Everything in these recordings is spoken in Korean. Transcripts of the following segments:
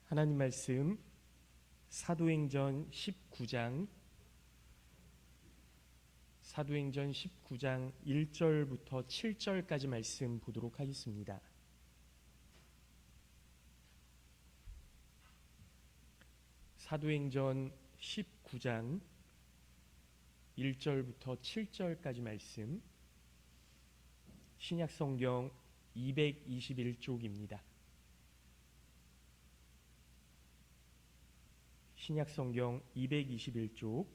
하나님 말씀 사도행전 19장 1절부터 7절까지 말씀 보도록 하겠습니다. 사도행전 19장 1절부터 7절까지 말씀, 신약성경 221쪽입니다. 신약성경 221쪽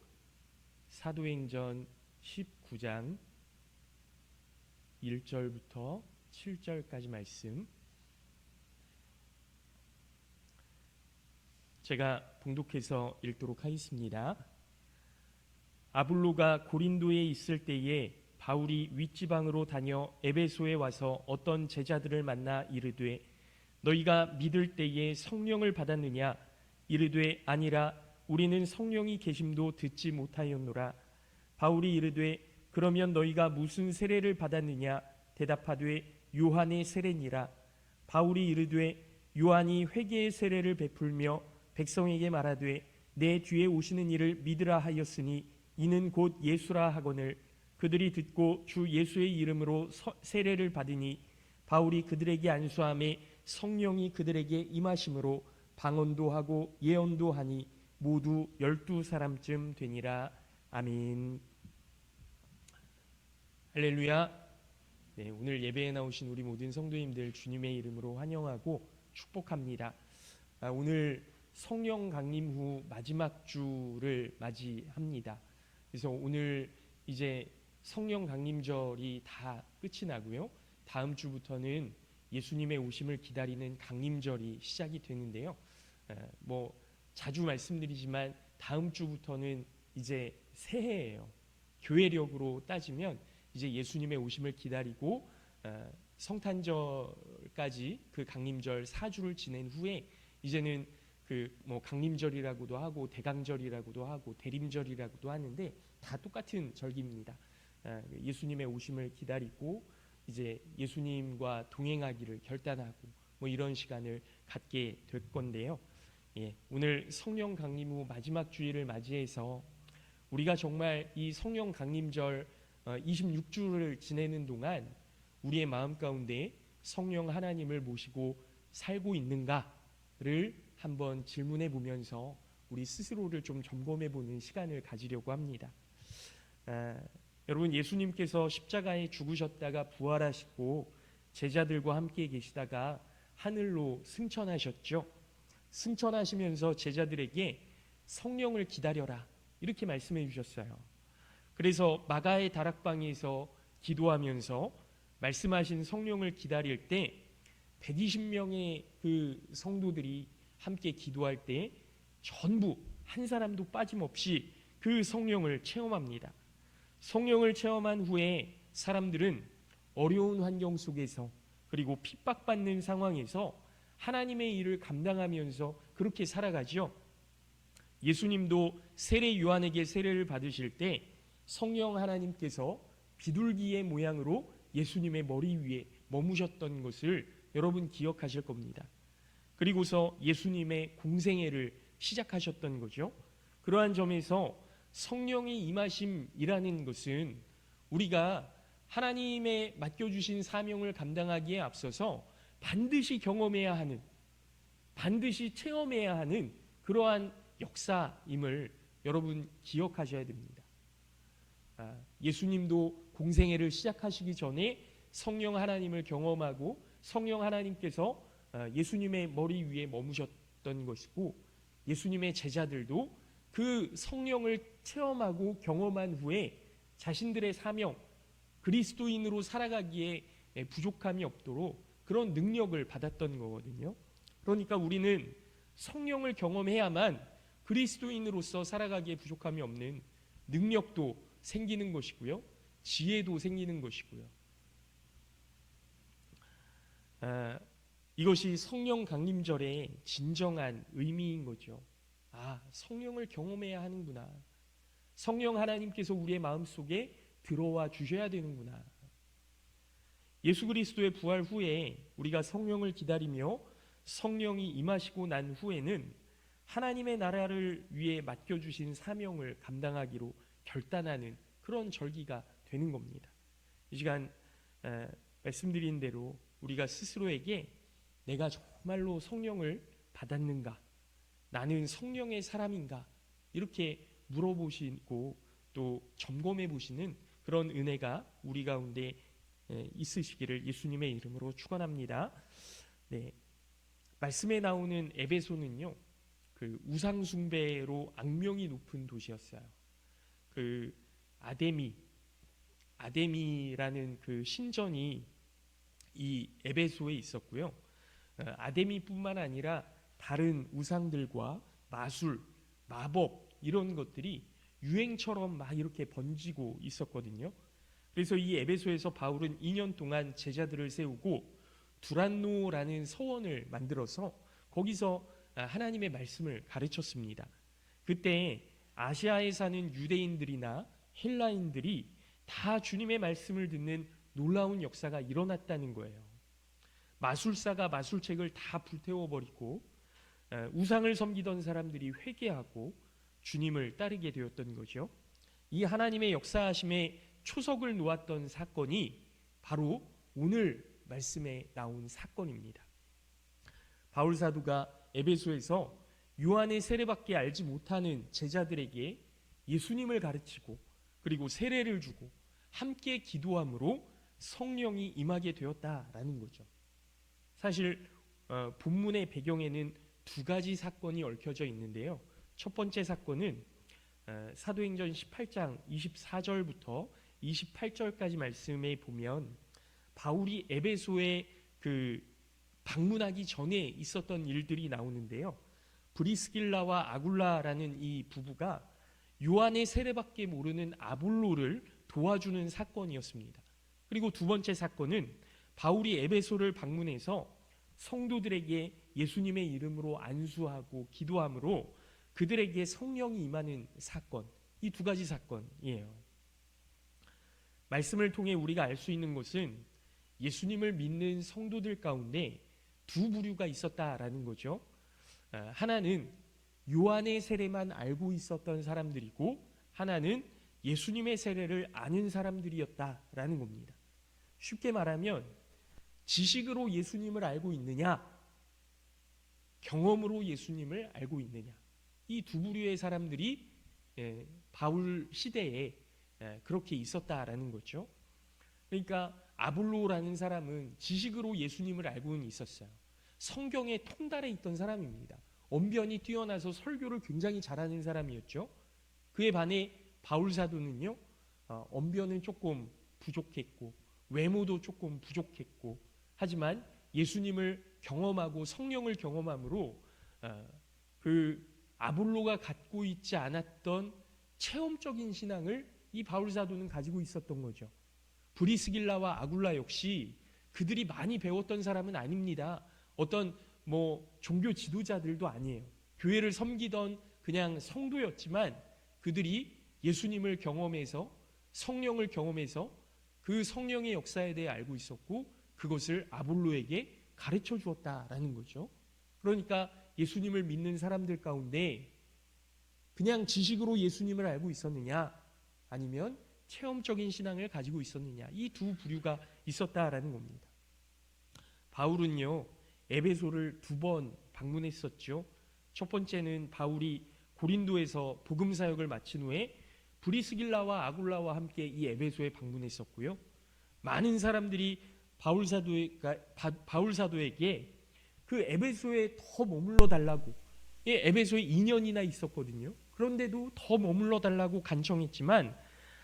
사도행전 19장 1절부터 7절까지 말씀, 제가 봉독해서 읽도록 하겠습니다. 아볼로가 고린도에 있을 때에 바울이 윗지방으로 다녀 에베소에 와서 어떤 제자들을 만나 이르되 너희가 믿을 때에 성령을 받았느냐? 이르되 아니라 우리는 성령이 계심도 듣지 못하였노라. 바울이 이르되 그러면 너희가 무슨 세례를 받았느냐? 대답하되 요한의 세례니라. 바울이 이르되 요한이 회개의 세례를 베풀며 백성에게 말하되 내 뒤에 오시는 이를 믿으라 하였으니 이는 곧 예수라 하거늘 그들이 듣고 주 예수의 이름으로 세례를 받으니 바울이 그들에게 안수함에 성령이 그들에게 임하심으로 방언도 하고 예언도 하니 모두 12사람쯤 되니라. 아멘. 할렐루야. 네, 오늘 예배에 나오신 우리 모든 성도님들 주님의 이름으로 환영하고 축복합니다. 오늘 성령 강림 후 마지막 주를 맞이합니다. 그래서 오늘 이제 성령 강림절이 다 끝이 나고요. 다음 주부터는 예수님의 오심을 기다리는 강림절이 시작이 되는데요. 자주 말씀드리지만 다음 주부터는 이제 새해예요. 교회력으로 따지면 이제 예수님의 오심을 기다리고 성탄절까지 그 강림절 4주를 지낸 후에 이제는 강림절이라고도 하고 대강절이라고도 하고 대림절이라고도 하는데 다 똑같은 절기입니다. 예수님의 오심을 기다리고 이제 예수님과 동행하기를 결단하고 이런 시간을 갖게 될 건데요. 오늘 성령 강림 후 마지막 주일을 맞이해서 우리가 정말 이 성령 강림절 26주를 지내는 동안 우리의 마음 가운데 성령 하나님을 모시고 살고 있는가를 한번 질문해 보면서 우리 스스로를 좀 점검해 보는 시간을 가지려고 합니다. 여러분, 예수님께서 십자가에 죽으셨다가 부활하시고 제자들과 함께 계시다가 하늘로 승천하셨죠. 승천하시면서 제자들에게 성령을 기다려라 이렇게 말씀해 주셨어요. 그래서 마가의 다락방에서 기도하면서 말씀하신 성령을 기다릴 때 120명의 그 성도들이 함께 기도할 때 전부 한 사람도 빠짐없이 그 성령을 체험합니다. 성령을 체험한 후에 사람들은 어려운 환경 속에서 그리고 핍박받는 상황에서 하나님의 일을 감당하면서 그렇게 살아가죠. 예수님도 세례 요한에게 세례를 받으실 때 성령 하나님께서 비둘기의 모양으로 예수님의 머리 위에 머무셨던 것을 여러분 기억하실 겁니다. 그리고서 예수님의 공생애를 시작하셨던 거죠. 그러한 점에서 성령의 임하심이라는 것은 우리가 하나님의 맡겨주신 사명을 감당하기에 앞서서 반드시 경험해야 하는, 반드시 체험해야 하는 그러한 역사임을 여러분 기억하셔야 됩니다. 예수님도 공생애를 시작하시기 전에 성령 하나님을 경험하고 성령 하나님께서 예수님의 머리 위에 머무셨던 것이고 예수님의 제자들도 그 성령을 체험하고 경험한 후에 자신들의 사명, 그리스도인으로 살아가기에 부족함이 없도록 그런 능력을 받았던 거거든요. 그러니까 우리는 성령을 경험해야만 그리스도인으로서 살아가기에 부족함이 없는 능력도 생기는 것이고요. 지혜도 생기는 것이고요. 이것이 성령 강림절의 진정한 의미인 거죠. 성령을 경험해야 하는구나. 성령 하나님께서 우리의 마음속에 들어와 주셔야 되는구나. 예수 그리스도의 부활 후에 우리가 성령을 기다리며 성령이 임하시고 난 후에는 하나님의 나라를 위해 맡겨주신 사명을 감당하기로 결단하는 그런 절기가 되는 겁니다. 이 시간 말씀드린 대로 우리가 스스로에게 내가 정말로 성령을 받았는가, 나는 성령의 사람인가, 이렇게 물어보시고 또 점검해 보시는 그런 은혜가 우리 가운데 있으시기를 예수님의 이름으로 축원합니다. 네, 말씀에 나오는 에베소는요, 그 우상 숭배로 악명이 높은 도시였어요. 그 아데미라는 그 신전이 이 에베소에 있었고요. 아데미뿐만 아니라 다른 우상들과 마술, 마법 이런 것들이 유행처럼 막 이렇게 번지고 있었거든요. 그래서 이 에베소에서 바울은 2년 동안 제자들을 세우고 두란노라는 서원을 만들어서 거기서 하나님의 말씀을 가르쳤습니다. 그때 아시아에 사는 유대인들이나 헬라인들이 다 주님의 말씀을 듣는 놀라운 역사가 일어났다는 거예요. 마술사가 마술책을 다 불태워버리고 우상을 섬기던 사람들이 회개하고 주님을 따르게 되었던 거죠. 이 하나님의 역사하심에 초석을 놓았던 사건이 바로 오늘 말씀에 나온 사건입니다. 바울 사도가 에베소에서 요한의 세례밖에 알지 못하는 제자들에게 예수님을 가르치고 그리고 세례를 주고 함께 기도함으로 성령이 임하게 되었다라는 거죠. 사실 본문의 배경에는 두 가지 사건이 얽혀져 있는데요. 첫 번째 사건은 사도행전 18장 24절부터 28절까지 말씀에 보면 바울이 에베소에 방문하기 전에 있었던 일들이 나오는데요. 브리스길라와 아굴라라는 이 부부가 요한의 세례밖에 모르는 아볼로를 도와주는 사건이었습니다. 그리고 두 번째 사건은 바울이 에베소를 방문해서 성도들에게 예수님의 이름으로 안수하고 기도함으로 그들에게 성령이 임하는 사건, 이 두 가지 사건이에요. 말씀을 통해 우리가 알 수 있는 것은 예수님을 믿는 성도들 가운데 두 부류가 있었다라는 거죠. 하나는 요한의 세례만 알고 있었던 사람들이고 하나는 예수님의 세례를 아는 사람들이었다라는 겁니다. 쉽게 말하면 지식으로 예수님을 알고 있느냐, 경험으로 예수님을 알고 있느냐, 이 두 부류의 사람들이 바울 시대에 그렇게 있었다라는 거죠. 그러니까 아볼로라는 사람은 지식으로 예수님을 알고는 있었어요. 성경에 통달해 있던 사람입니다. 언변이 뛰어나서 설교를 굉장히 잘하는 사람이었죠. 그에 반해 바울 사도는요, 언변은 조금 부족했고 외모도 조금 부족했고 하지만 예수님을 경험하고 성령을 경험함으로 그 아볼로가 갖고 있지 않았던 체험적인 신앙을 이 바울 사도는 가지고 있었던 거죠. 브리스길라와 아굴라 역시 그들이 많이 배웠던 사람은 아닙니다. 어떤 종교 지도자들도 아니에요. 교회를 섬기던 그냥 성도였지만 그들이 예수님을 경험해서 성령을 경험해서 그 성령의 역사에 대해 알고 있었고 그것을 아볼로에게 가르쳐 주었다라는 거죠. 그러니까 예수님을 믿는 사람들 가운데 그냥 지식으로 예수님을 알고 있었느냐 아니면 체험적인 신앙을 가지고 있었느냐, 이 두 부류가 있었다라는 겁니다. 바울은요 에베소를 두 번 방문했었죠. 첫 번째는 바울이 고린도에서 복음 사역을 마친 후에 브리스길라와 아굴라와 함께 이 에베소에 방문했었고요. 많은 사람들이 바울 사도에게 그 에베소에 더 머물러 달라고, 에베소에 2년이나 있었거든요. 그런데도 더 머물러 달라고 간청했지만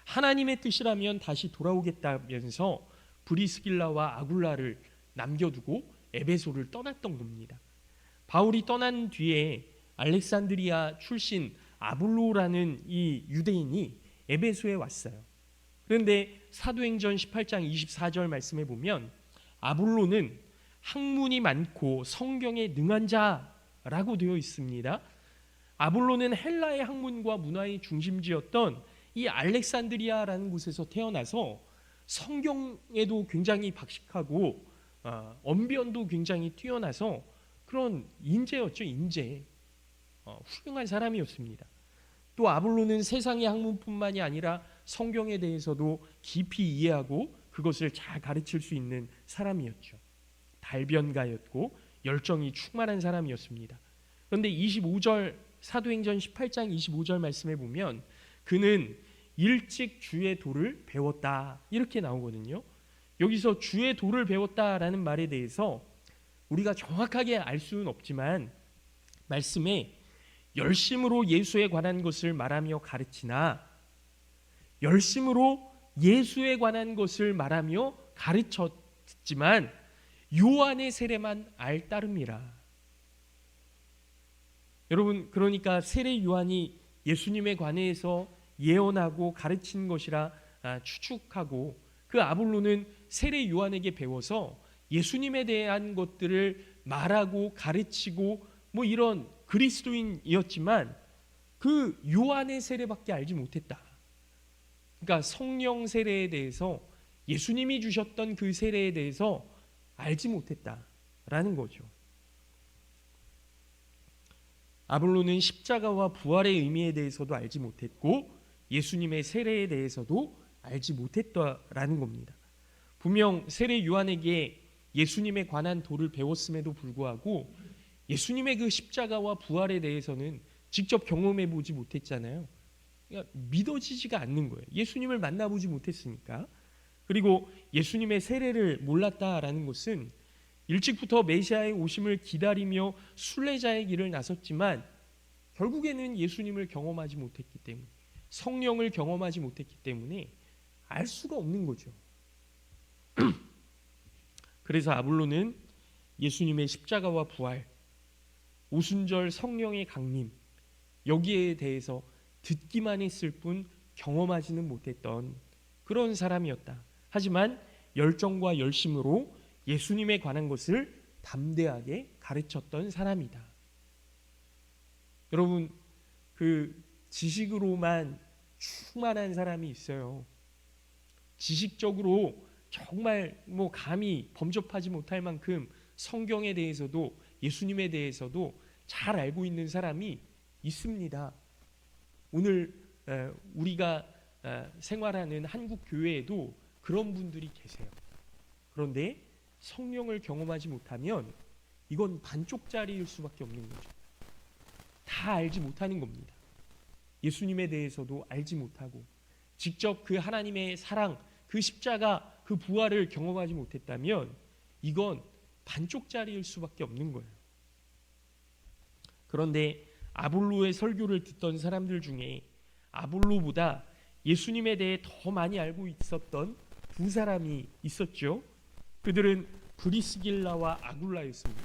하나님의 뜻이라면 다시 돌아오겠다면서 브리스길라와 아굴라를 남겨두고 에베소를 떠났던 겁니다. 바울이 떠난 뒤에 알렉산드리아 출신 아볼로라는 이 유대인이 에베소에 왔어요. 그런데 사도행전 18장 24절 말씀에 보면 아볼로는 학문이 많고 성경에 능한 자라고 되어 있습니다. 아볼로는 헬라의 학문과 문화의 중심지였던 이 알렉산드리아라는 곳에서 태어나서 성경에도 굉장히 박식하고 언변도 굉장히 뛰어나서 그런 인재였죠. 인재. 훌륭한 사람이었습니다. 또 아볼로는 세상의 학문뿐만이 아니라 성경에 대해서도 깊이 이해하고 그것을 잘 가르칠 수 있는 사람이었죠. 달변가였고 열정이 충만한 사람이었습니다. 그런데 25절 사도행전 18장 25절 말씀에 보면 그는 일찍 주의 도를 배웠다 이렇게 나오거든요. 여기서 주의 도를 배웠다라는 말에 대해서 우리가 정확하게 알 수는 없지만 말씀에 열심으로 예수에 관한 것을 말하며 가르치나 열심으로 예수에 관한 것을 말하며 가르쳤지만 요한의 세례만 알 따름이라. 여러분, 그러니까 세례 요한이 예수님에 관해서 예언하고 가르친 것이라 추측하고 그 아볼로는 세례 요한에게 배워서 예수님에 대한 것들을 말하고 가르치고 뭐 이런 그리스도인이었지만 그 요한의 세례밖에 알지 못했다. 그러니까 성령 세례에 대해서 예수님이 주셨던 그 세례에 대해서 알지 못했다라는 거죠. 아볼로는 십자가와 부활의 의미에 대해서도 알지 못했고 예수님의 세례에 대해서도 알지 못했다라는 겁니다. 분명 세례 요한에게 예수님에 관한 도를 배웠음에도 불구하고 예수님의 그 십자가와 부활에 대해서는 직접 경험해 보지 못했잖아요. 그러니까 믿어지지가 않는 거예요. 예수님을 만나보지 못했으니까. 그리고 예수님의 세례를 몰랐다라는 것은 일찍부터 메시아의 오심을 기다리며 순례자의 길을 나섰지만 결국에는 예수님을 경험하지 못했기 때문에 성령을 경험하지 못했기 때문에 알 수가 없는 거죠. 그래서 아볼로는 예수님의 십자가와 부활, 오순절 성령의 강림 여기에 대해서 듣기만 했을 뿐 경험하지는 못했던 그런 사람이었다. 하지만 열정과 열심으로 예수님에 관한 것을 담대하게 가르쳤던 사람이다. 여러분, 그 지식으로만 충만한 사람이 있어요. 지식적으로 정말 뭐 감히 범접하지 못할 만큼 성경에 대해서도 예수님에 대해서도 잘 알고 있는 사람이 있습니다. 오늘 우리가 생활하는 한국 교회에도 그런 분들이 계세요. 그런데 성령을 경험하지 못하면 이건 반쪽짜리일 수밖에 없는 거죠. 다 알지 못하는 겁니다. 예수님에 대해서도 알지 못하고 직접 그 하나님의 사랑, 그 십자가, 그 부활을 경험하지 못했다면 이건 반쪽짜리일 수밖에 없는 거예요. 그런데 아볼로의 설교를 듣던 사람들 중에 아볼로보다 예수님에 대해 더 많이 알고 있었던 두 사람이 있었죠. 그들은 브리스길라와 아굴라였습니다.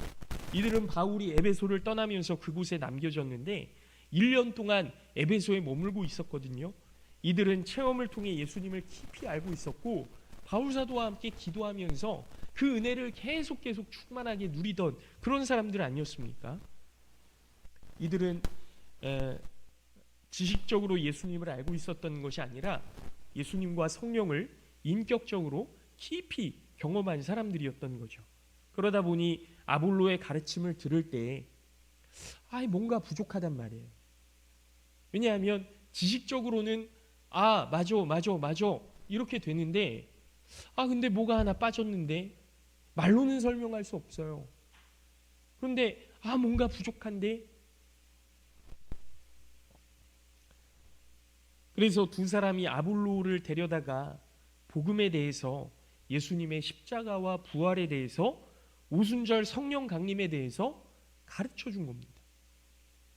이들은 바울이 에베소를 떠나면서 그곳에 남겨졌는데 1년 동안 에베소에 머물고 있었거든요. 이들은 체험을 통해 예수님을 깊이 알고 있었고 바울 사도와 함께 기도하면서 그 은혜를 계속 충만하게 누리던 그런 사람들 아니었습니까? 이들은 지식적으로 예수님을 알고 있었던 것이 아니라 예수님과 성령을 인격적으로 깊이 경험한 사람들이었던 거죠. 그러다 보니 아볼로의 가르침을 들을 때 뭔가 부족하단 말이에요. 왜냐하면 지식적으로는 맞아 이렇게 되는데 근데 뭐가 하나 빠졌는데 말로는 설명할 수 없어요. 그런데 뭔가 부족한데. 그래서 두 사람이 아볼로를 데려다가 복음에 대해서 예수님의 십자가와 부활에 대해서 오순절 성령 강림에 대해서 가르쳐 준 겁니다.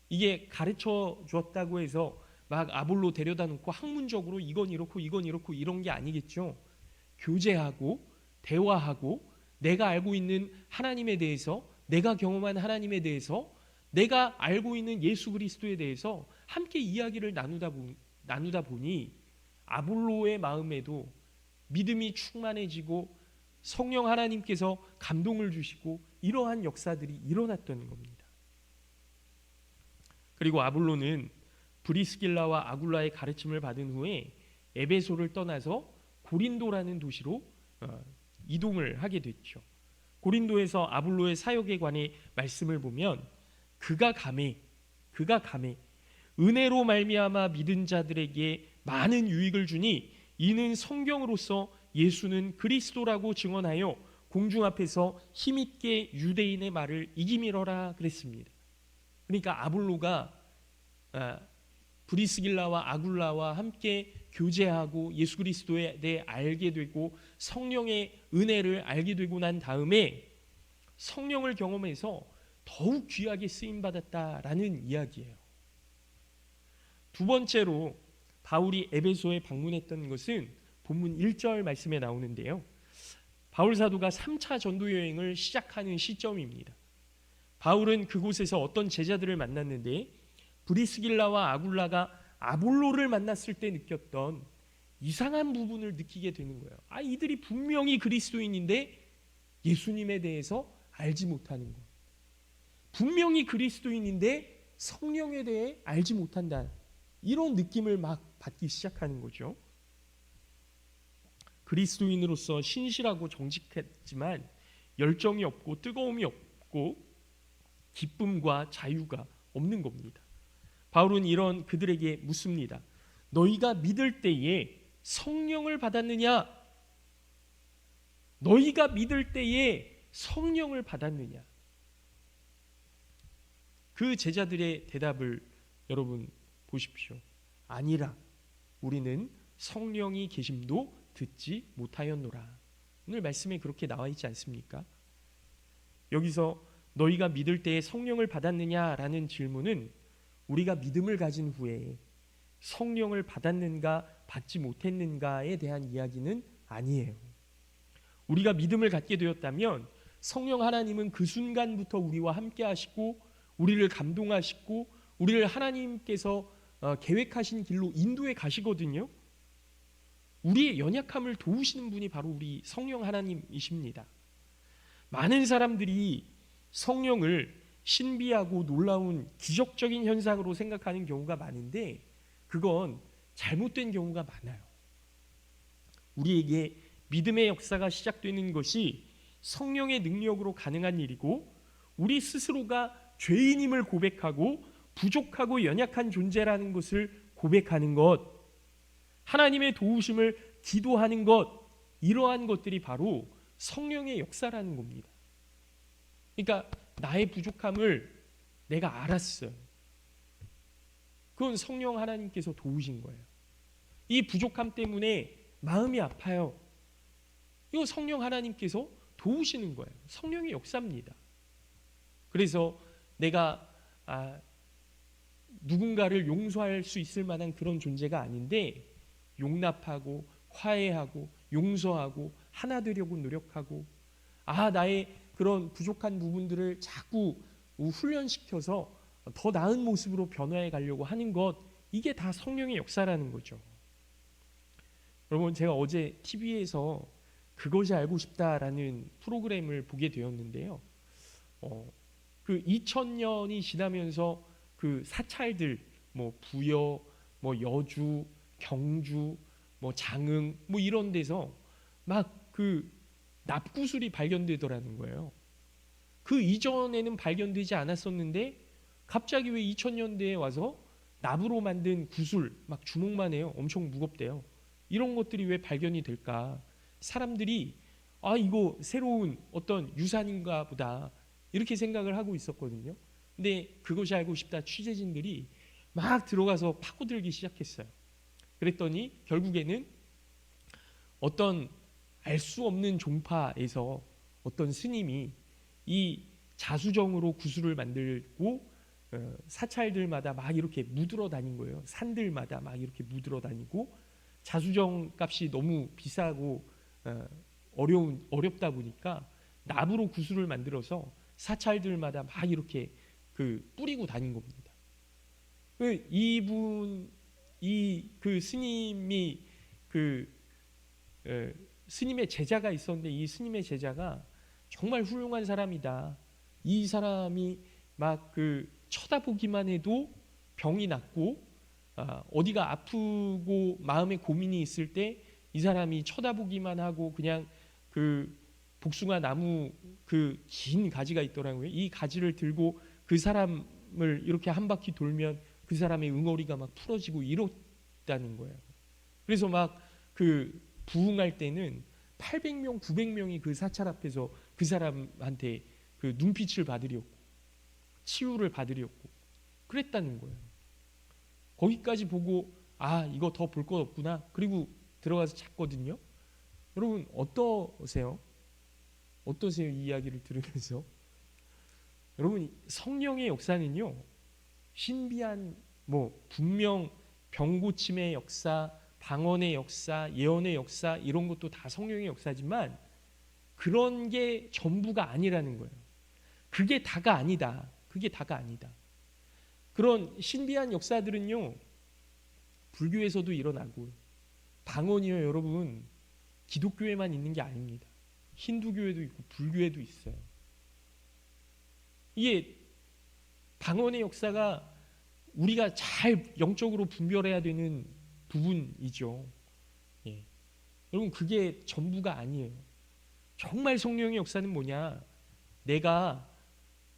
이게 가르쳐 줬다고 해서 막 아볼로 데려다 놓고 학문적으로 이건 이렇고 이런 게 아니겠죠. 교제하고 대화하고 내가 알고 있는 하나님에 대해서, 내가 경험한 하나님에 대해서, 내가 알고 있는 예수 그리스도에 대해서 함께 이야기를 나누다 보니 아볼로의 마음에도 믿음이 충만해지고 성령 하나님께서 감동을 주시고 이러한 역사들이 일어났던 겁니다. 그리고 아볼로는 브리스길라와 아굴라의 가르침을 받은 후에 에베소를 떠나서 고린도라는 도시로 이동을 하게 됐죠. 고린도에서 아볼로의 사역에 관해 말씀을 보면 그가 감히 은혜로 말미암아 믿은 자들에게 많은 유익을 주니 이는 성경으로서 예수는 그리스도라고 증언하여 공중 앞에서 힘있게 유대인의 말을 이기미러라 그랬습니다. 그러니까 아볼로가 브리스길라와 아굴라와 함께 교제하고 예수 그리스도에 대해 알게 되고 성령의 은혜를 알게 되고 난 다음에 성령을 경험해서 더욱 귀하게 쓰임받았다라는 이야기예요. 두 번째로 바울이 에베소에 방문했던 것은 본문 1절 말씀에 나오는데요. 바울 사도가 3차 전도 여행을 시작하는 시점입니다. 바울은 그곳에서 어떤 제자들을 만났는데 브리스길라와 아굴라가 아볼로를 만났을 때 느꼈던 이상한 부분을 느끼게 되는 거예요. 이들이 분명히 그리스도인인데 예수님에 대해서 알지 못하는 것. 분명히 그리스도인인데 성령에 대해 알지 못한다. 이런 느낌을 막 받기 시작하는 거죠. 그리스도인으로서 신실하고 정직했지만 열정이 없고 뜨거움이 없고 기쁨과 자유가 없는 겁니다. 바울은 이런 그들에게 묻습니다. 너희가 믿을 때에 성령을 받았느냐? 너희가 믿을 때에 성령을 받았느냐? 그 제자들의 대답을 여러분 보십시오. 아니라 우리는 성령이 계심도 듣지 못하였노라. 오늘 말씀에 그렇게 나와 있지 않습니까? 여기서 너희가 믿을 때에 성령을 받았느냐라는 질문은 우리가 믿음을 가진 후에 성령을 받았는가 받지 못했는가에 대한 이야기는 아니에요. 우리가 믿음을 갖게 되었다면 성령 하나님은 그 순간부터 우리와 함께 하시고 우리를 감동하시고 우리를 하나님께서 계획하신 길로 인도해 가시거든요. 우리의 연약함을 도우시는 분이 바로 우리 성령 하나님이십니다. 많은 사람들이 성령을 신비하고 놀라운 기적적인 현상으로 생각하는 경우가 많은데 그건 잘못된 경우가 많아요. 우리에게 믿음의 역사가 시작되는 것이 성령의 능력으로 가능한 일이고 우리 스스로가 죄인임을 고백하고 부족하고 연약한 존재라는 것을 고백하는 것, 하나님의 도우심을 기도하는 것, 이러한 것들이 바로 성령의 역사라는 겁니다. 그러니까 나의 부족함을 내가 알았어요. 그건 성령 하나님께서 도우신 거예요. 이 부족함 때문에 마음이 아파요. 이거 성령 하나님께서 도우시는 거예요. 성령의 역사입니다. 그래서 내가 누군가를 용서할 수 있을 만한 그런 존재가 아닌데 용납하고 화해하고 용서하고 하나 되려고 노력하고 나의 그런 부족한 부분들을 자꾸 훈련시켜서 더 나은 모습으로 변화해 가려고 하는 것, 이게 다 성령의 역사라는 거죠. 여러분, 제가 어제 TV에서 그것이 알고 싶다라는 프로그램을 보게 되었는데요. 그 2000년이 지나면서 그 사찰들, 부여, 여주, 경주, 장흥, 이런 데서 막 그 납구술이 발견되더라는 거예요. 그 이전에는 발견되지 않았었는데 갑자기 왜 2000년대에 와서 납으로 만든 구슬 막 주먹만 해요. 엄청 무겁대요. 이런 것들이 왜 발견이 될까? 사람들이 이거 새로운 어떤 유산인가 보다 이렇게 생각을 하고 있었거든요. 근데 그것이 알고 싶다 취재진들이 막 들어가서 파고들기 시작했어요. 그랬더니 결국에는 어떤 알 수 없는 종파에서 어떤 스님이 이 자수정으로 구슬을 만들고 사찰들마다 막 이렇게 묻으러 다닌 거예요. 산들마다 막 이렇게 묻으러 다니고 자수정 값이 너무 비싸고 어렵다 보니까 납으로 구슬을 만들어서 사찰들마다 막 이렇게 뿌리고 다닌 겁니다. 그 스님이 스님의 제자가 있었는데 이 스님의 제자가 정말 훌륭한 사람이다. 이 사람이 막 쳐다보기만 해도 병이 낫고 어디가 아프고 마음에 고민이 있을 때 이 사람이 쳐다보기만 하고 그냥 복숭아 나무 그 긴 가지가 있더라고요. 이 가지를 들고 그 사람을 이렇게 한 바퀴 돌면 그 사람의 응어리가 막 풀어지고 이렇다는 거예요. 그래서 막 그 부흥할 때는 800명, 900명이 그 사찰 앞에서 그 사람한테 그 눈빛을 받으려고, 치유를 받으려고 그랬다는 거예요. 거기까지 보고 이거 더 볼 것 없구나. 그리고 들어가서 잤거든요. 여러분 어떠세요? 어떠세요? 이 이야기를 들으면서 여러분 성령의 역사는요, 신비한 분명 병고침의 역사, 방언의 역사, 예언의 역사 이런 것도 다 성령의 역사지만 그런 게 전부가 아니라는 거예요. 그게 다가 아니다. 그게 다가 아니다. 그런 신비한 역사들은요, 불교에서도 일어나고, 방언이요 여러분 기독교에만 있는 게 아닙니다. 힌두교에도 있고 불교에도 있어요. 이게 방언의 역사가 우리가 잘 영적으로 분별해야 되는 부분이죠. 예. 여러분 그게 전부가 아니에요. 정말 성령의 역사는 뭐냐? 내가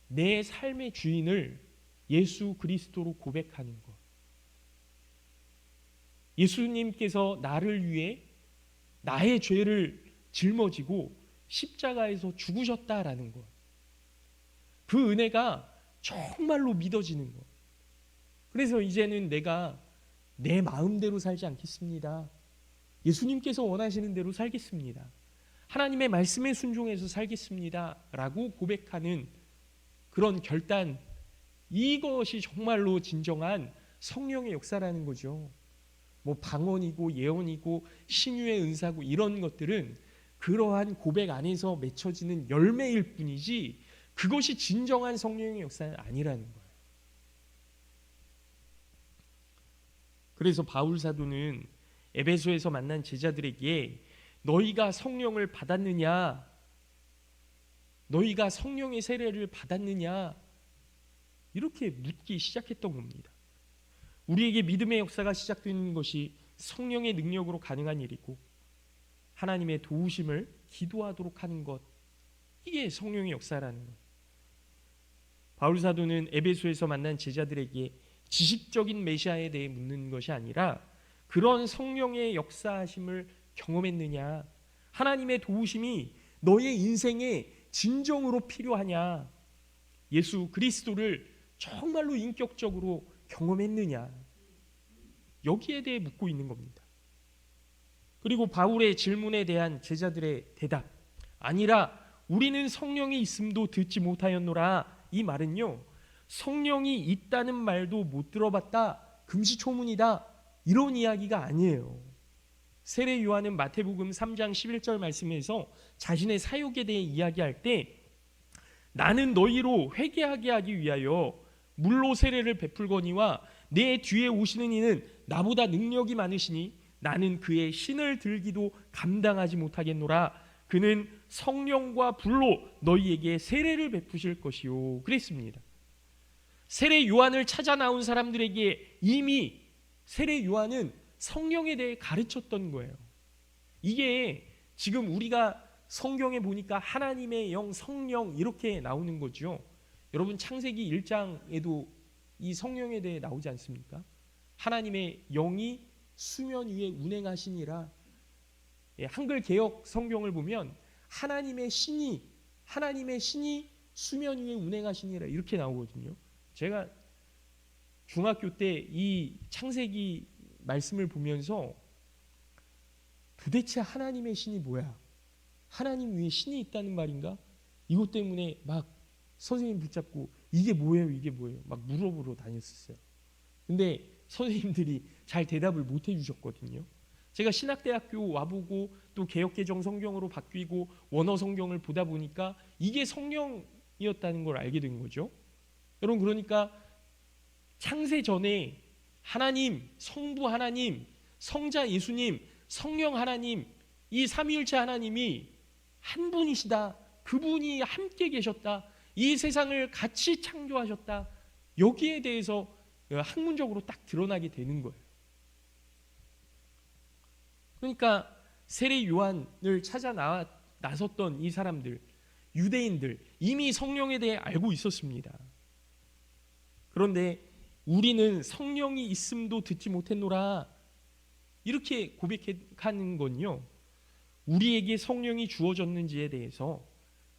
내 삶의 주인을 예수 그리스도로 고백하는 것. 예수님께서 나를 위해 나의 죄를 짊어지고 십자가에서 죽으셨다라는 것. 그 은혜가 정말로 믿어지는 것. 그래서 이제는 내가 내 마음대로 살지 않겠습니다. 예수님께서 원하시는 대로 살겠습니다. 하나님의 말씀에 순종해서 살겠습니다. 라고 고백하는 그런 결단, 이것이 정말로 진정한 성령의 역사라는 거죠. 방언이고 예언이고 신유의 은사고 이런 것들은 그러한 고백 안에서 맺혀지는 열매일 뿐이지 그것이 진정한 성령의 역사는 아니라는 거예요. 그래서 바울 사도는 에베소에서 만난 제자들에게 너희가 성령을 받았느냐, 너희가 성령의 세례를 받았느냐 이렇게 묻기 시작했던 겁니다. 우리에게 믿음의 역사가 시작되는 것이 성령의 능력으로 가능한 일이고 하나님의 도우심을 기도하도록 하는 것, 이게 성령의 역사라는 거예요. 바울 사도는 에베소에서 만난 제자들에게 지식적인 메시아에 대해 묻는 것이 아니라 그런 성령의 역사하심을 경험했느냐, 하나님의 도우심이 너의 인생에 진정으로 필요하냐, 예수 그리스도를 정말로 인격적으로 경험했느냐, 여기에 대해 묻고 있는 겁니다. 그리고 바울의 질문에 대한 제자들의 대답, 아니라 우리는 성령이 있음도 듣지 못하였노라, 이 말은요, 성령이 있다는 말도 못 들어봤다, 금시초문이다, 이런 이야기가 아니에요. 세례 요한은 마태복음 3장 11절 말씀에서 자신의 사역에 대해 이야기할 때 나는 너희로 회개하게 하기 위하여 물로 세례를 베풀거니와 내 뒤에 오시는 이는 나보다 능력이 많으시니 나는 그의 신을 들기도 감당하지 못하겠노라. 그는 성령과 불로 너희에게 세례를 베푸실 것이요, 그랬습니다. 세례 요한을 찾아 나온 사람들에게 이미 세례 요한은 성령에 대해 가르쳤던 거예요. 이게 지금 우리가 성경에 보니까 하나님의 영, 성령 이렇게 나오는 거죠. 여러분 창세기 1장에도 이 성령에 대해 나오지 않습니까? 하나님의 영이 수면 위에 운행하시니라. 한글 개역 성경을 보면 하나님의 신이 수면 위에 운행하시니라 이렇게 나오거든요. 제가 중학교 때 이 창세기 말씀을 보면서 도대체 하나님의 신이 뭐야? 하나님 위에 신이 있다는 말인가? 이것 때문에 막 선생님 붙잡고 이게 뭐예요? 이게 뭐예요? 막 물어보러 다녔었어요. 근데 선생님들이 잘 대답을 못 해주셨거든요. 제가 신학대학교 와보고 또 개역개정 성경으로 바뀌고 원어 성경을 보다 보니까 이게 성령이었다는 걸 알게 된 거죠. 여러분 그러니까 창세 전에 하나님, 성부 하나님, 성자 예수님, 성령 하나님, 이 삼위일체 하나님이 한 분이시다. 그분이 함께 계셨다. 이 세상을 같이 창조하셨다. 여기에 대해서 학문적으로 딱 드러나게 되는 거예요. 그러니까 세례 요한을 찾아 나섰던 이 사람들, 유대인들 이미 성령에 대해 알고 있었습니다. 그런데 우리는 성령이 있음도 듣지 못했노라 이렇게 고백하는 건요, 우리에게 성령이 주어졌는지에 대해서,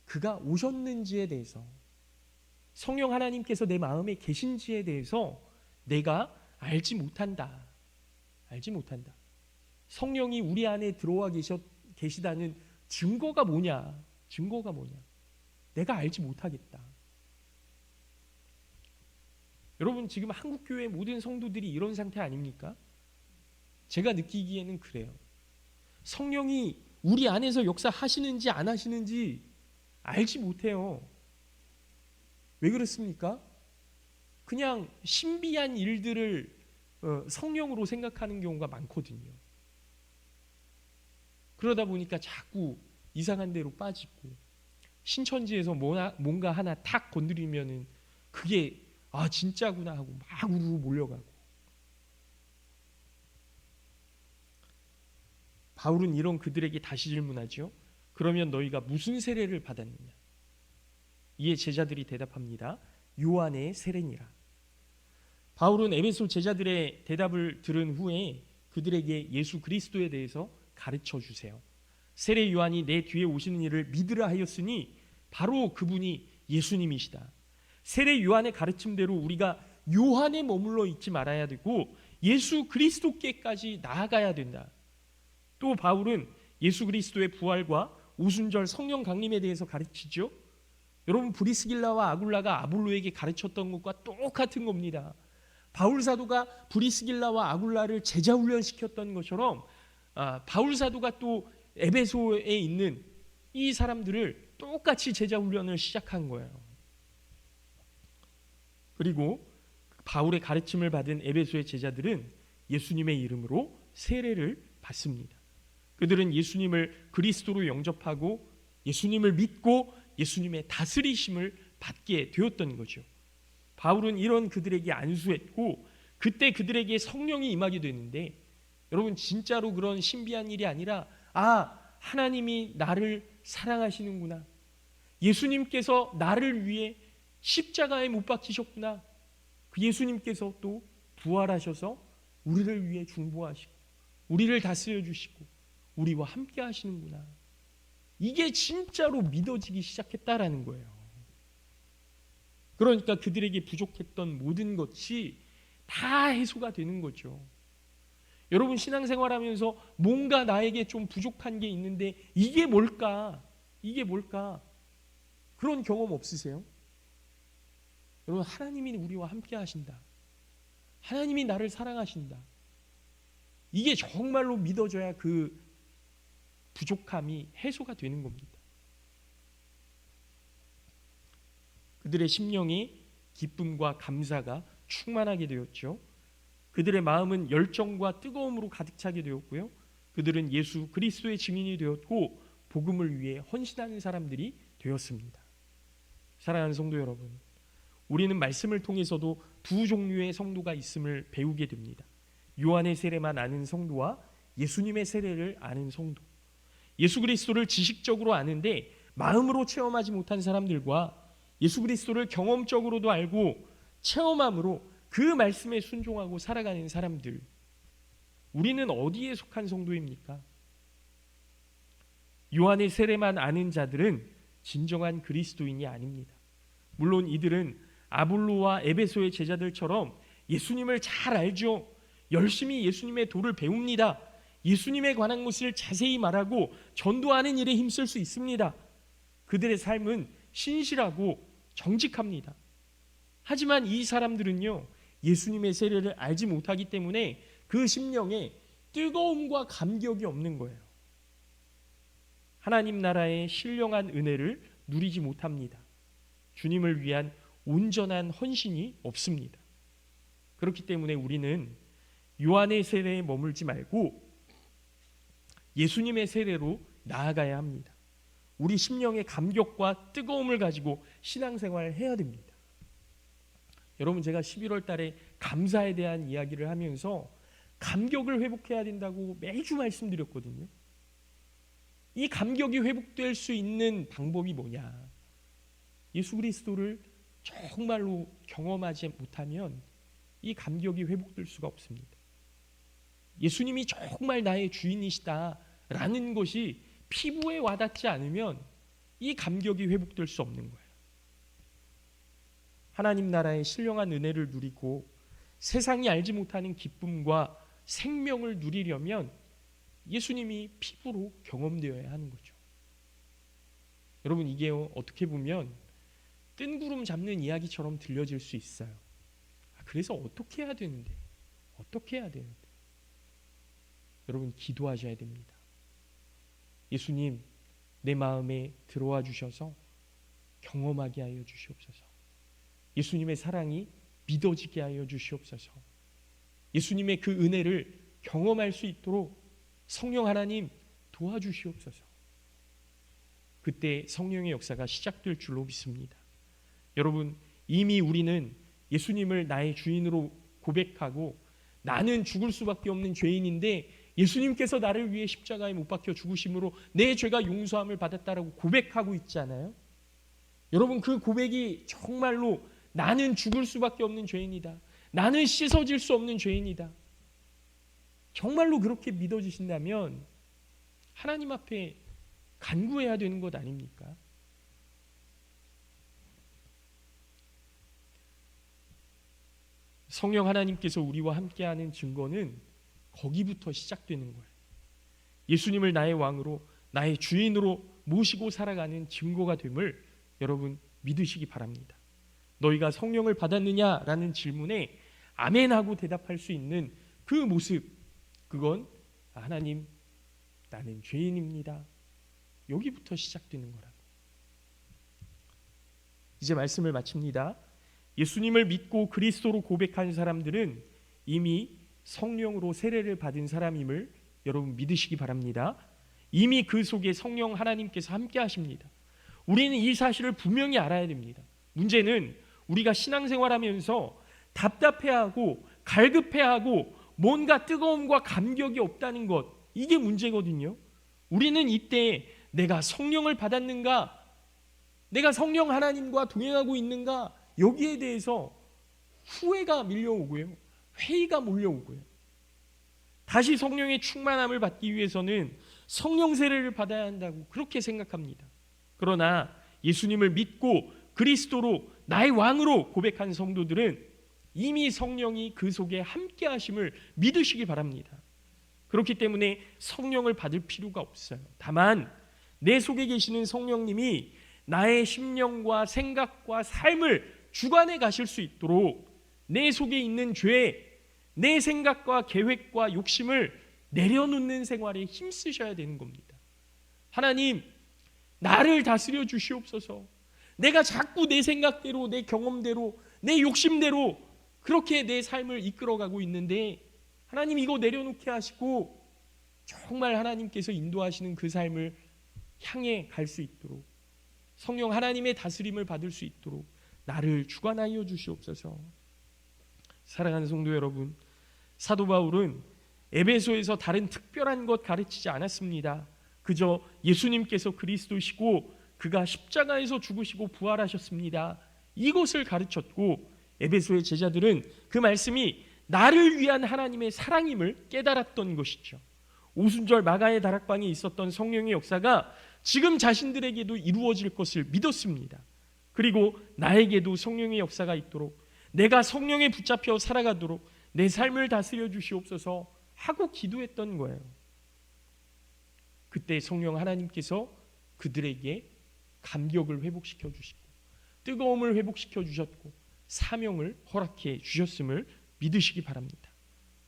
그가 오셨는지에 대해서, 성령 하나님께서 내 마음에 계신지에 대해서 내가 알지 못한다. 알지 못한다. 성령이 우리 안에 들어와 계시다는 증거가 뭐냐? 증거가 뭐냐? 내가 알지 못하겠다. 여러분, 지금 한국교회 모든 성도들이 이런 상태 아닙니까? 제가 느끼기에는 그래요. 성령이 우리 안에서 역사하시는지 안 하시는지 알지 못해요. 왜 그렇습니까? 그냥 신비한 일들을 성령으로 생각하는 경우가 많거든요. 그러다 보니까 자꾸 이상한 데로 빠지고, 신천지에서 뭔가 하나 탁 건드리면은 그게 진짜구나 하고 막 우르르 몰려가고. 바울은 이런 그들에게 다시 질문하죠. 그러면 너희가 무슨 세례를 받았느냐? 이에 제자들이 대답합니다. 요한의 세례니라. 바울은 에베소 제자들의 대답을 들은 후에 그들에게 예수 그리스도에 대해서 가르쳐 주세요. 세례 요한이 내 뒤에 오시는 이를 믿으라 하였으니 바로 그분이 예수님이시다. 세례 요한의 가르침대로 우리가 요한에 머물러 있지 말아야 되고 예수 그리스도께까지 나아가야 된다. 또 바울은 예수 그리스도의 부활과 오순절 성령 강림에 대해서 가르치죠. 여러분, 브리스길라와 아굴라가 아볼로에게 가르쳤던 것과 똑같은 겁니다. 바울 사도가 브리스길라와 아굴라를 제자 훈련시켰던 것처럼 바울 사도가 또 에베소에 있는 이 사람들을 똑같이 제자 훈련을 시작한 거예요. 그리고 바울의 가르침을 받은 에베소의 제자들은 예수님의 이름으로 세례를 받습니다. 그들은 예수님을 그리스도로 영접하고 예수님을 믿고 예수님의 다스리심을 받게 되었던 거죠. 바울은 이런 그들에게 안수했고 그때 그들에게 성령이 임하게 되는데, 여러분, 진짜로 그런 신비한 일이 아니라 하나님이 나를 사랑하시는구나, 예수님께서 나를 위해 십자가에 못 박히셨구나, 그 예수님께서 또 부활하셔서 우리를 위해 중보하시고 우리를 다스려 주시고 우리와 함께 하시는구나, 이게 진짜로 믿어지기 시작했다라는 거예요. 그러니까 그들에게 부족했던 모든 것이 다 해소가 되는 거죠. 여러분, 신앙생활하면서 뭔가 나에게 좀 부족한 게 있는데 이게 뭘까? 이게 뭘까? 그런 경험 없으세요? 여러분, 하나님이 우리와 함께 하신다. 하나님이 나를 사랑하신다. 이게 정말로 믿어져야 그 부족함이 해소가 되는 겁니다. 그들의 심령이 기쁨과 감사가 충만하게 되었죠. 그들의 마음은 열정과 뜨거움으로 가득 차게 되었고요. 그들은 예수 그리스도의 증인이 되었고 복음을 위해 헌신하는 사람들이 되었습니다. 사랑하는 성도 여러분, 우리는 말씀을 통해서도 두 종류의 성도가 있음을 배우게 됩니다. 요한의 세례만 아는 성도와 예수님의 세례를 아는 성도. 예수 그리스도를 지식적으로 아는데 마음으로 체험하지 못한 사람들과 예수 그리스도를 경험적으로도 알고 체험함으로 그 말씀에 순종하고 살아가는 사람들, 우리는 어디에 속한 성도입니까? 요한의 세례만 아는 자들은 진정한 그리스도인이 아닙니다. 물론 이들은 아볼로와 에베소의 제자들처럼 예수님을 잘 알죠. 열심히 예수님의 도를 배웁니다. 예수님에 관한 것을 자세히 말하고 전도하는 일에 힘쓸 수 있습니다. 그들의 삶은 신실하고 정직합니다. 하지만 이 사람들은요, 예수님의 세례를 알지 못하기 때문에 그 심령에 뜨거움과 감격이 없는 거예요. 하나님 나라의 신령한 은혜를 누리지 못합니다. 주님을 위한 온전한 헌신이 없습니다. 그렇기 때문에 우리는 요한의 세례에 머물지 말고 예수님의 세례로 나아가야 합니다. 우리 심령의 감격과 뜨거움을 가지고 신앙생활을 해야 됩니다. 여러분, 제가 11월 달에 감사에 대한 이야기를 하면서 감격을 회복해야 된다고 매주 말씀드렸거든요. 이 감격이 회복될 수 있는 방법이 뭐냐? 예수 그리스도를 정말로 경험하지 못하면 이 감격이 회복될 수가 없습니다. 예수님이 정말 나의 주인이시다라는 것이 피부에 와닿지 않으면 이 감격이 회복될 수 없는 거예요. 하나님 나라의 신령한 은혜를 누리고 세상이 알지 못하는 기쁨과 생명을 누리려면 예수님이 피부로 경험되어야 하는 거죠. 여러분, 이게 어떻게 보면 뜬구름 잡는 이야기처럼 들려질 수 있어요. 그래서 어떻게 해야 되는데? 여러분, 기도하셔야 됩니다. 예수님, 내 마음에 들어와 주셔서 경험하게 하여 주시옵소서. 예수님의 사랑이 믿어지게 하여 주시옵소서. 예수님의 그 은혜를 경험할 수 있도록 성령 하나님 도와주시옵소서. 그때 성령의 역사가 시작될 줄로 믿습니다. 여러분, 이미 우리는 예수님을 나의 주인으로 고백하고 나는 죽을 수밖에 없는 죄인인데 예수님께서 나를 위해 십자가에 못 박혀 죽으심으로 내 죄가 용서함을 받았다라고 고백하고 있잖아요. 여러분, 그 고백이 정말로 나는 죽을 수밖에 없는 죄인이다, 나는 씻어질 수 없는 죄인이다, 정말로 그렇게 믿어지신다면 하나님 앞에 간구해야 되는 것 아닙니까? 성령 하나님께서 우리와 함께하는 증거는 거기부터 시작되는 거예요. 예수님을 나의 왕으로, 나의 주인으로 모시고 살아가는 증거가 됨을 여러분 믿으시기 바랍니다. 너희가 성령을 받았느냐라는 질문에 아멘하고 대답할 수 있는 그 모습, 그건 하나님, 나는 죄인입니다, 여기부터 시작되는 거라고. 이제 말씀을 마칩니다. 예수님을 믿고 그리스도로 고백한 사람들은 이미 성령으로 세례를 받은 사람임을 여러분 믿으시기 바랍니다. 이미 그 속에 성령 하나님께서 함께 하십니다. 우리는 이 사실을 분명히 알아야 됩니다. 문제는 우리가 신앙생활하면서 답답해하고 갈급해하고 뭔가 뜨거움과 감격이 없다는 것, 이게 문제거든요. 우리는 이때 내가 성령을 받았는가, 내가 성령 하나님과 동행하고 있는가, 여기에 대해서 후회가 밀려오고요, 회의가 몰려오고요. 다시 성령의 충만함을 받기 위해서는 성령 세례를 받아야 한다고 그렇게 생각합니다. 그러나 예수님을 믿고 그리스도로 나의 왕으로 고백한 성도들은 이미 성령이 그 속에 함께 하심을 믿으시기 바랍니다. 그렇기 때문에 성령을 받을 필요가 없어요. 다만 내 속에 계시는 성령님이 나의 심령과 생각과 삶을 주관해 가실 수 있도록 내 속에 있는 죄, 내 생각과 계획과 욕심을 내려놓는 생활에 힘쓰셔야 되는 겁니다. 하나님, 나를 다스려 주시옵소서. 내가 자꾸 내 생각대로, 내 경험대로, 내 욕심대로 그렇게 내 삶을 이끌어가고 있는데 하나님, 이거 내려놓게 하시고 정말 하나님께서 인도하시는 그 삶을 향해 갈 수 있도록, 성령 하나님의 다스림을 받을 수 있도록 나를 주관하여 주시옵소서. 사랑하는 성도 여러분, 사도 바울은 에베소에서 다른 특별한 것 가르치지 않았습니다. 그저 예수님께서 그리스도시고 그가 십자가에서 죽으시고 부활하셨습니다, 이것을 가르쳤고, 에베소의 제자들은 그 말씀이 나를 위한 하나님의 사랑임을 깨달았던 것이죠. 오순절 마가의 다락방에 있었던 성령의 역사가 지금 자신들에게도 이루어질 것을 믿었습니다. 그리고 나에게도 성령의 역사가 있도록, 내가 성령에 붙잡혀 살아가도록 내 삶을 다스려 주시옵소서 하고 기도했던 거예요. 그때 성령 하나님께서 그들에게 감격을 회복시켜 주시고 뜨거움을 회복시켜 주셨고 사명을 허락해 주셨음을 믿으시기 바랍니다.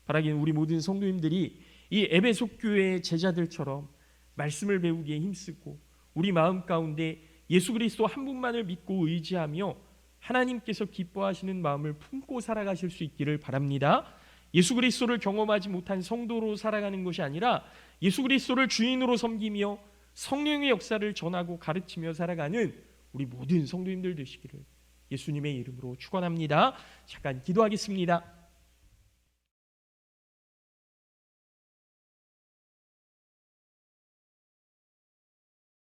바라기는 우리 모든 성도님들이 이 에베소 교회의 제자들처럼 말씀을 배우기에 힘쓰고 우리 마음 가운데 예수 그리스도 한 분만을 믿고 의지하며 하나님께서 기뻐하시는 마음을 품고 살아가실 수 있기를 바랍니다. 예수 그리스도를 경험하지 못한 성도로 살아가는 것이 아니라 예수 그리스도를 주인으로 섬기며 성령의 역사를 전하고 가르치며 살아가는 우리 모든 성도님들 되시기를 예수님의 이름으로 축원합니다. 잠깐 기도하겠습니다.